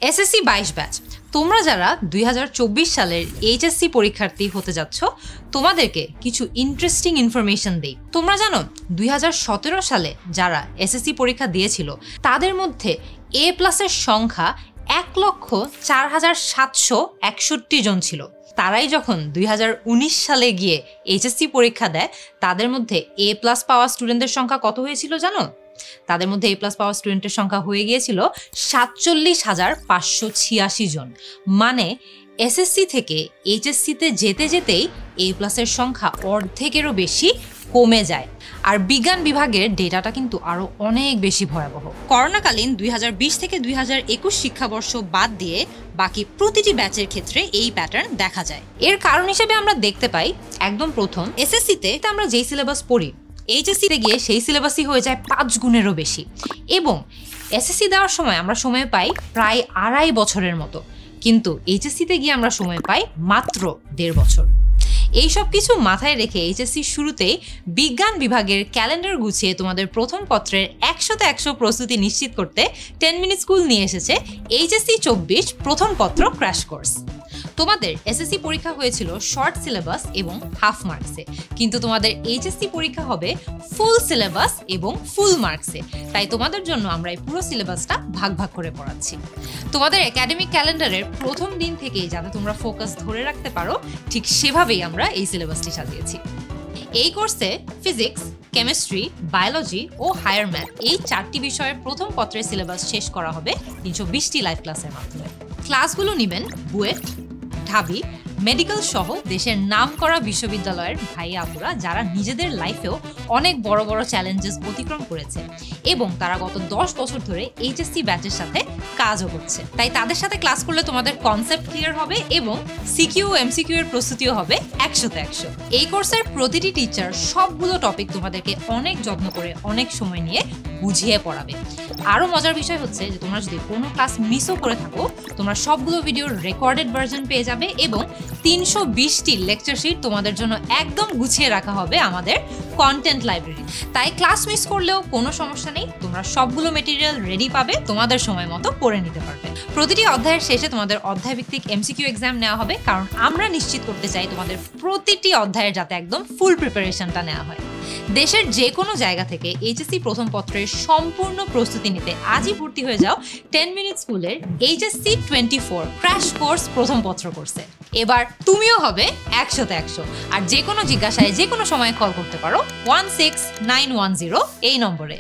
SSC 22 batch, তোমরা যারা 2024 সালের এইচএসসি পরীক্ষার্থী হতে যাচ্ছ, তোমাদেরকে কিছু ইন্টারেস্টিং ইনফরমেশন দেই। তোমরা জানো 2017 সালে যারা এসএসসি পরীক্ষা দিয়েছিল তাদের মধ্যে A+-এর সংখ্যা 1,04,761 জন ছিল। তারাই যখন 2019 সালে গিয়ে এইচএসসি পরীক্ষা দেয়, তাদের মধ্যে A+ পাওয়া স্টুডেন্টদের সংখ্যা কত হয়েছিল জানো? তাদের মধ্যে A+ পাওয়া স্টুডেন্টের সংখ্যা হয়ে গিয়েছিল 47,586 জন। মানে এসএসসি থেকে এইচএসসিতে যেতে যেতেই A+-এর সংখ্যা অর্ধেকেরও বেশি কমে যায়। আর বিজ্ঞান বিভাগের ডেটাটা কিন্তু আরো অনেক বেশি ভয়াবহ। করোনাকালীন 2020 থেকে 2021 শিক্ষাবর্ষ বাদ দিয়ে বাকি প্রতিটি ব্যাচের ক্ষেত্রে এই প্যাটার্ন দেখা যায়। এর কারণ হিসেবে আমরা দেখতে পাই, একদম প্রথম এসএসসিতে আমরা যেই সিলেবাস পড়ি, এইচএসসিতে গিয়ে সেই সিলেবাসই হয়ে যায় 5 গুণেরও বেশি। এবং এসএসসি দেওয়ার সময় আমরা সময় পাই প্রায় 2.5 বছরের মতো, কিন্তু এইচএসসিতে গিয়ে আমরা সময় পাই মাত্র 1.5 বছর। এইসব কিছু মাথায় রেখে এইচএসসি শুরুতেই বিজ্ঞান বিভাগের ক্যালেন্ডার গুছিয়ে তোমাদের প্রথম পত্রের 100তে 100 প্রস্তুতি নিশ্চিত করতে 10 মিনিট স্কুল নিয়ে এসেছে HSC 24 প্রথম পত্র ক্র্যাশ কোর্স। তোমাদের এসএসসি পরীক্ষা হয়েছিল শর্ট সিলেবাস এবং হাফ মার্কসে, কিন্তু তোমাদের এইচএসসি পরীক্ষা হবে ফুল সিলেবাস এবং ফুল মার্কসে। তাই তোমাদের জন্য আমরা এই পুরো সিলেবাসটা ভাগ ভাগ করে পড়াচ্ছি। তোমাদের একাডেমিক ক্যালেন্ডারের প্রথম দিন থেকেই যাতে তোমরা ফোকাস ধরে রাখতে পারো, ঠিক সেভাবেই আমরা এই সিলেবাসটি সাজিয়েছি। এই কোর্সে ফিজিক্স, কেমিস্ট্রি, বায়োলজি ও হায়ার ম্যাথ এই 4টি বিষয়ের প্রথম পত্রের সিলেবাস শেষ করা হবে 320টি লাইভ ক্লাসের মাধ্যমে। ক্লাসগুলো নেবেন বুয়েট, ঢাবি, মেডিকেল সহ দেশের নামকরা বিশ্ববিদ্যালয়ের ভাই আপুরা, যারা নিজেদের লাইফেও অনেক বড় বড় চ্যালেঞ্জেস অতিক্রম করেছে এবং তারা গত 10 বছর ধরে এইচএসসি ব্যাচের সাথে কাজও করছে। তাই তাদের সাথে ক্লাস করলে তোমাদের কনসেপ্ট ক্লিয়ার হবে এবং CQ+MCQ এর প্রস্তুতিও হবে 100তে 100। এই কোর্সের প্রতিটি টিচার সবগুলো টপিক তোমাদেরকে অনেক যত্ন করে অনেক সময় নিয়ে বুঝিয়ে পড়াবে। আরও মজার বিষয় হচ্ছে যে তোমরা যদি কোনো ক্লাস মিসও করে থাকো, তোমরা সবগুলো ভিডিওর রেকর্ডেড ভার্জন পেয়ে যাবে এবং 320টি লেকচার শিট তোমাদের জন্য একদম গুছিয়ে রাখা হবে আমাদের কন্টেন্ট লাইব্রেরি। তাই ক্লাস মিস করলেও কোনো সমস্যা নেই, তোমরা সবগুলো মেটেরিয়াল রেডি পাবে, তোমাদের সময় মতো পড়ে নিতে পারবে। প্রতিটি অধ্যায়ের শেষে তোমাদের অধ্যায় ভিত্তিক MCQ এক্সাম নেওয়া হবে, কারণ আমরা নিশ্চিত করতে চাই তোমাদের প্রতিটি অধ্যায়ের যাতে একদম ফুল প্রিপারেশনটা নেওয়া হয়। দেশের যে কোনো জায়গা থেকে এইচএসসি প্রথম পত্রের সম্পূর্ণ প্রস্তুতি নিতে আজই ভর্তি হয়ে যাও 10 মিনিট স্কুলের HSC 24 ক্র্যাশ কোর্স প্রথম পত্র কোর্সে। এবার তুমিও হবে 100তে 100। আর যে কোনো জিজ্ঞাসায় যে কোনো সময় কল করতে পারো 16910 এই নম্বরে।